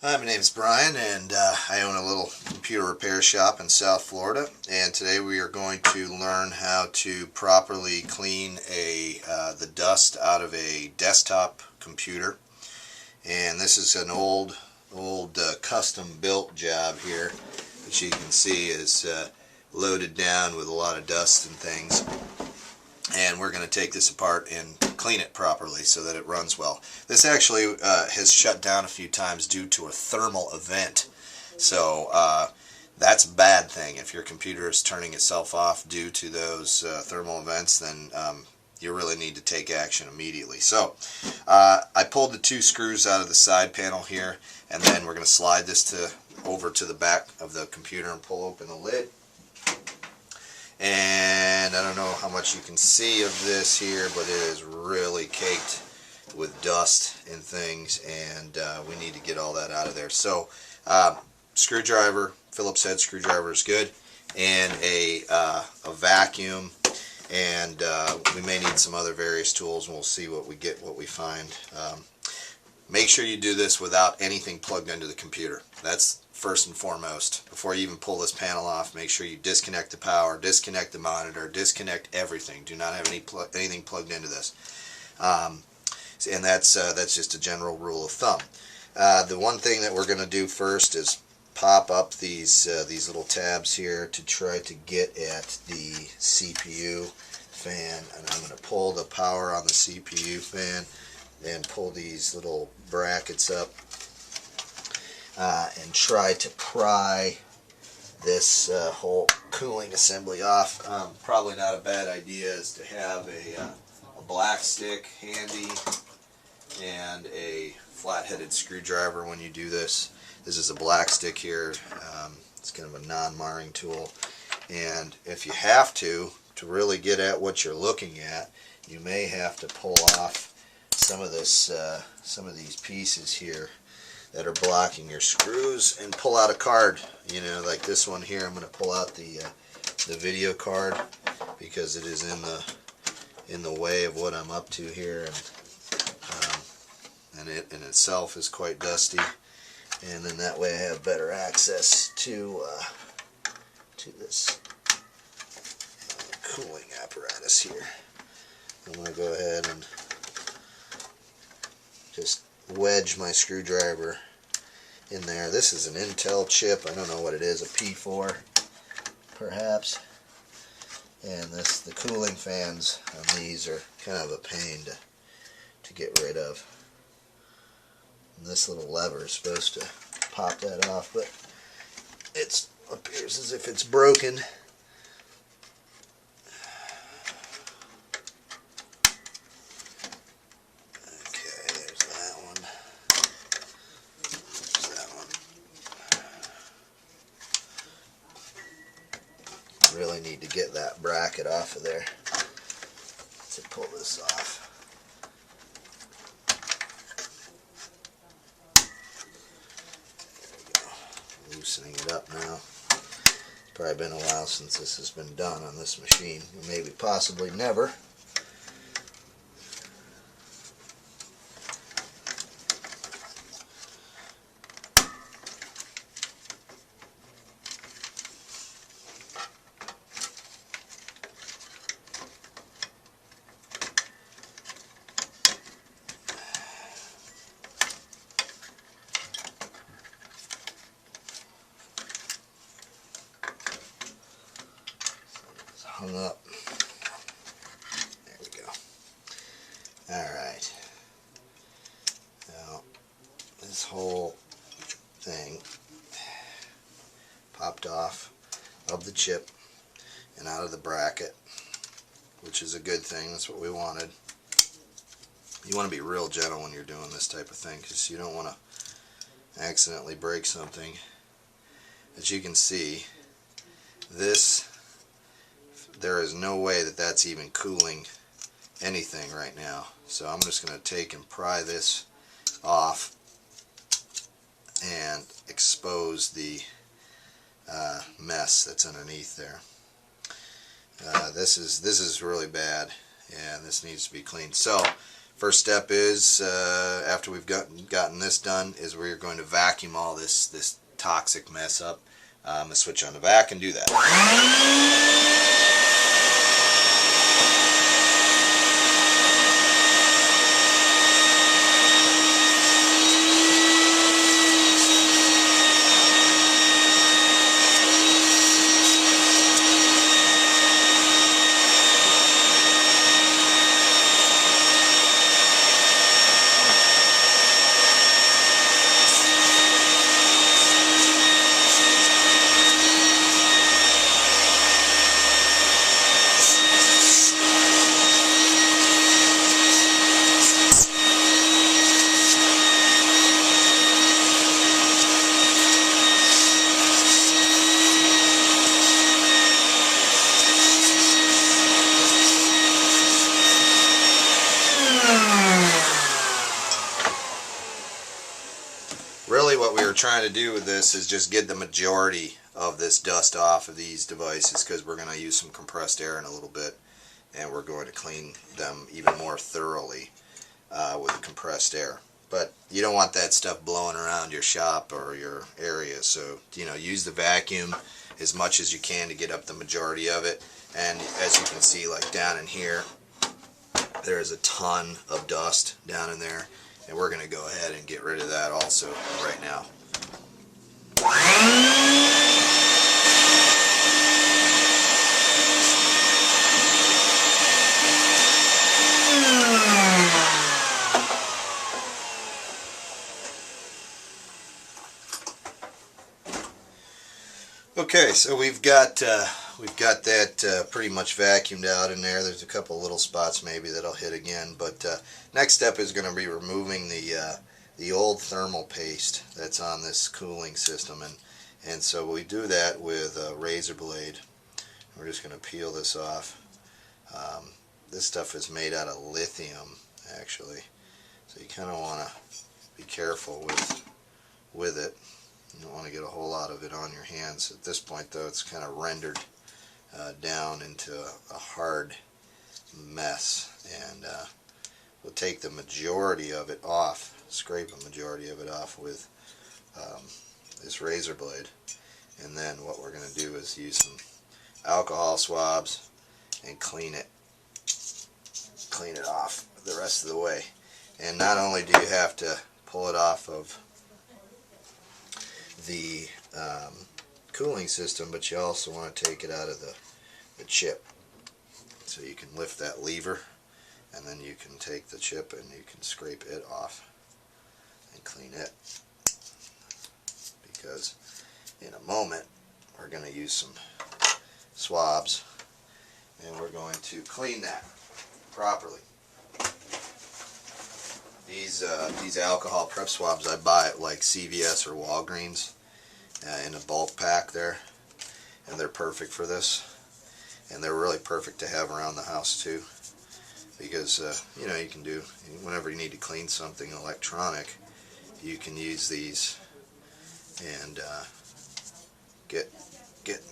Hi, my name is Brian, and I own a little computer repair shop in South Florida. And today we are going to learn how to properly clean the dust out of a desktop computer. And this is an old custom built job here, which you can see is loaded down with a lot of dust and things. And we're going to take this apart and clean it properly so that it runs well. This actually has shut down a few times due to a thermal event. So that's a bad thing. If your computer is turning itself off due to those thermal events, then you really need to take action immediately. So I pulled the two screws out of the side panel here, and then we're going to slide this over to the back of the computer and pull open the lid. And I don't know how much you can see of this here, but it is really caked with dust and things, and we need to get all that out of there. So screwdriver, Phillips head screwdriver is good, and a vacuum, and we may need some other various tools, and we'll see what we find. Make sure you do this without anything plugged into the computer. That's first and foremost. Before you even pull this panel off, make sure you disconnect the power, disconnect the monitor, disconnect everything. Do not have anything plugged into this. And that's just a general rule of thumb. The one thing that we're going to do first is pop up these little tabs here to try to get at the CPU fan, and I'm going to pull the power on the CPU fan and pull these little brackets up and try to pry this whole cooling assembly off. Probably not a bad idea is to have a black stick handy and a flat-headed screwdriver when you do this. This is a black stick here. It's kind of a non-marring tool, and if you have to really get at what you're looking at, you may have to pull off some of these pieces here that are blocking your screws and pull out a card. You know, like this one here. I'm going to pull out the video card because it is in the way of what I'm up to here, and it in itself is quite dusty. And then that way I have better access to this cooling apparatus here. I'm going to go ahead and just wedge my screwdriver in there. This is an Intel chip. I don't know what it is, a P4 perhaps. And the cooling fans on these are kind of a pain to get rid of. And this little lever is supposed to pop that off, but it appears as if it's broken. Really need to get that bracket off of there to pull this off. There we go. Loosening it up now. It's probably been a while since this has been done on this machine. Maybe possibly never. Hung up. There we go. Alright. Now, this whole thing popped off of the chip and out of the bracket, which is a good thing. That's what we wanted. You want to be real gentle when you're doing this type of thing because you don't want to accidentally break something. As you can see, there is no way that that's even cooling anything right now. So I'm just going to take and pry this off and expose the mess that's underneath there. This is really bad, and this needs to be cleaned. So First step is, after we've gotten this done, is we're going to vacuum all this toxic mess up. I'm going to switch on the vac and do that. Really what we were trying to do with this is just get the majority of this dust off of these devices, because we're going to use some compressed air in a little bit, and we're going to clean them even more thoroughly with compressed air. But you don't want that stuff blowing around your shop or your area, so use the vacuum as much as you can to get up the majority of it. And as you can see, like down in here, there's a ton of dust down in there. And we're going to go ahead and get rid of that also right now. Okay, so we've got that pretty much vacuumed out in there. There's a couple little spots maybe that I'll hit again, but next step is going to be removing the old thermal paste that's on this cooling system, and so we do that with a razor blade. We're just going to peel this off. This stuff is made out of lithium, actually, so you kind of want to be careful with it. You don't want to get a whole lot of it on your hands. At this point, though, it's kind of rendered down into a hard mess, and we'll take the majority of it off, scrape a majority of it off with this razor blade, and then what we're going to do is use some alcohol swabs and clean it off the rest of the way. And not only do you have to pull it off of the cooling system, but you also want to take it out of the chip. So you can lift that lever, and then you can take the chip and you can scrape it off and clean it, because in a moment we're going to use some swabs and we're going to clean that properly. These alcohol prep swabs I buy at like CVS or Walgreens in a bulk pack there, and they're perfect for this, and they're really perfect to have around the house too, because you can do, whenever you need to clean something electronic, you can use these and get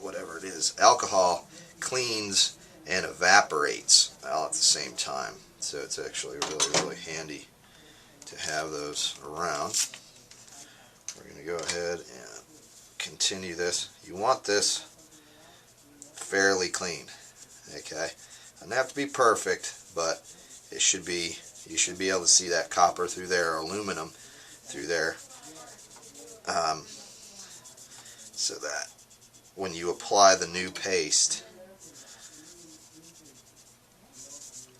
whatever it is. Alcohol cleans and evaporates all at the same time, so it's actually really handy to have those around. We're going to go ahead and continue this. You want this fairly clean, okay? Doesn't have to be perfect, but it should be. You should be able to see that copper through there, or aluminum through there, so that when you apply the new paste,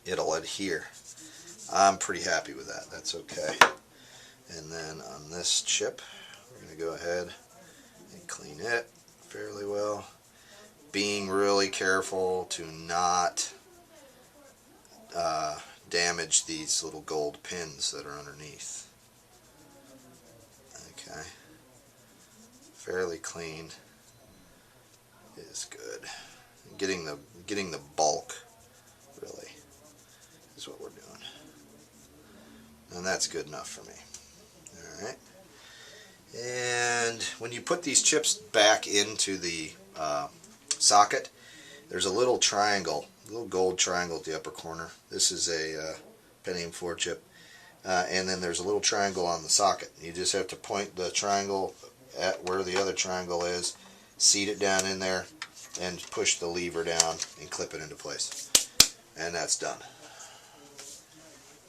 it'll adhere. I'm pretty happy with that. That's okay. And then on this chip, we're going to go ahead and clean it fairly well, being really careful to not damage these little gold pins that are underneath. Okay, fairly clean is good. Getting the bulk really is what we're doing. And that's good enough for me. Alright. And when you put these chips back into the socket, there's a little triangle, a little gold triangle at the upper corner. This is a Pentium 4 chip. And then there's a little triangle on the socket. You just have to point the triangle at where the other triangle is, seat it down in there, and push the lever down and clip it into place. And that's done.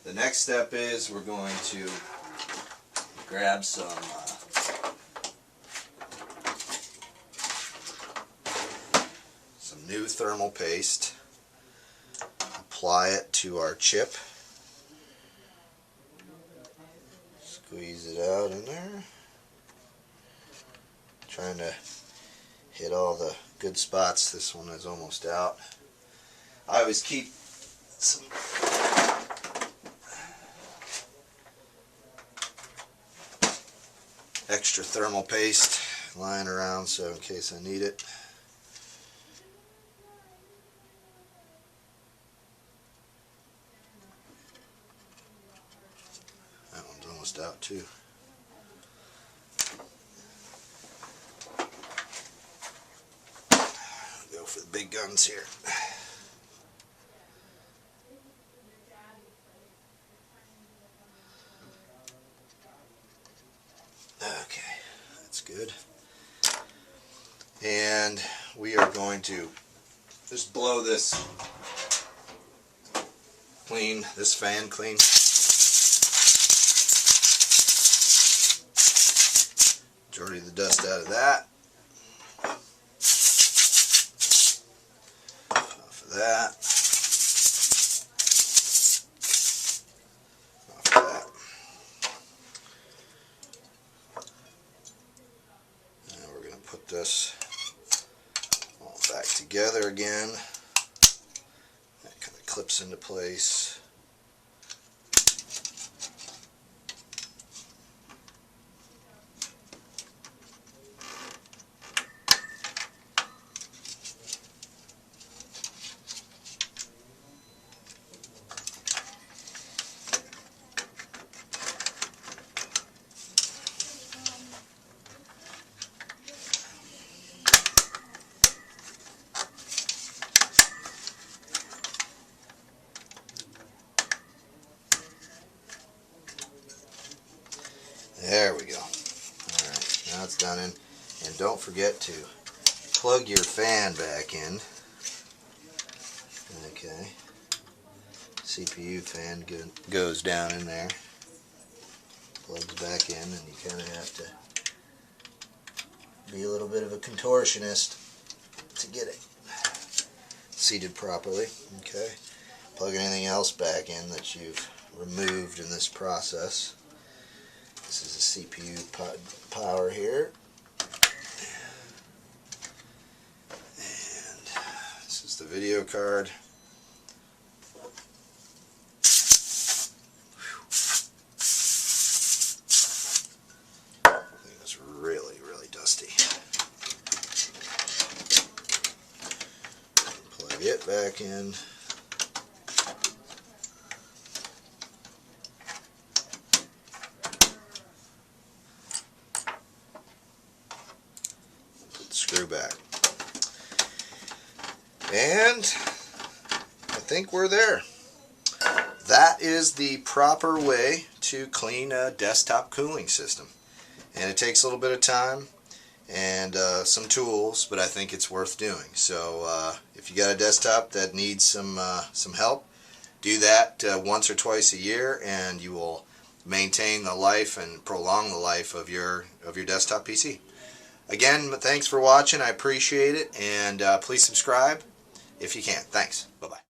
The next step is we're going to grab some new thermal paste, apply it to our chip, squeeze it out in there, trying to hit all the good spots. This one is almost out. I always keep some extra thermal paste lying around, so in case I need it. That one's almost out too. Go for the big guns here. Okay, that's good. And we are going to just blow this clean, this fan clean. Majority of the dust out of that. Off of that. Off of that. And we're going to put this all back together again. That kind of clips into place. There we go. Alright, now it's done in. And don't forget to plug your fan back in. Okay. CPU fan goes down in there. Plugs back in, and you kind of have to be a little bit of a contortionist to get it seated properly. Okay. Plug anything else back in that you've removed in this process. This is the CPU power here, and this is the video card. It was really, really dusty. Plug it back in. Screw back. And I think we're there. That is the proper way to clean a desktop cooling system. And it takes a little bit of time and some tools, but I think it's worth doing. So if you got a desktop that needs some help, do that once or twice a year, and you will maintain the life and prolong the life of your desktop PC. Again, thanks for watching. I appreciate it, and please subscribe if you can. Thanks. Bye-bye.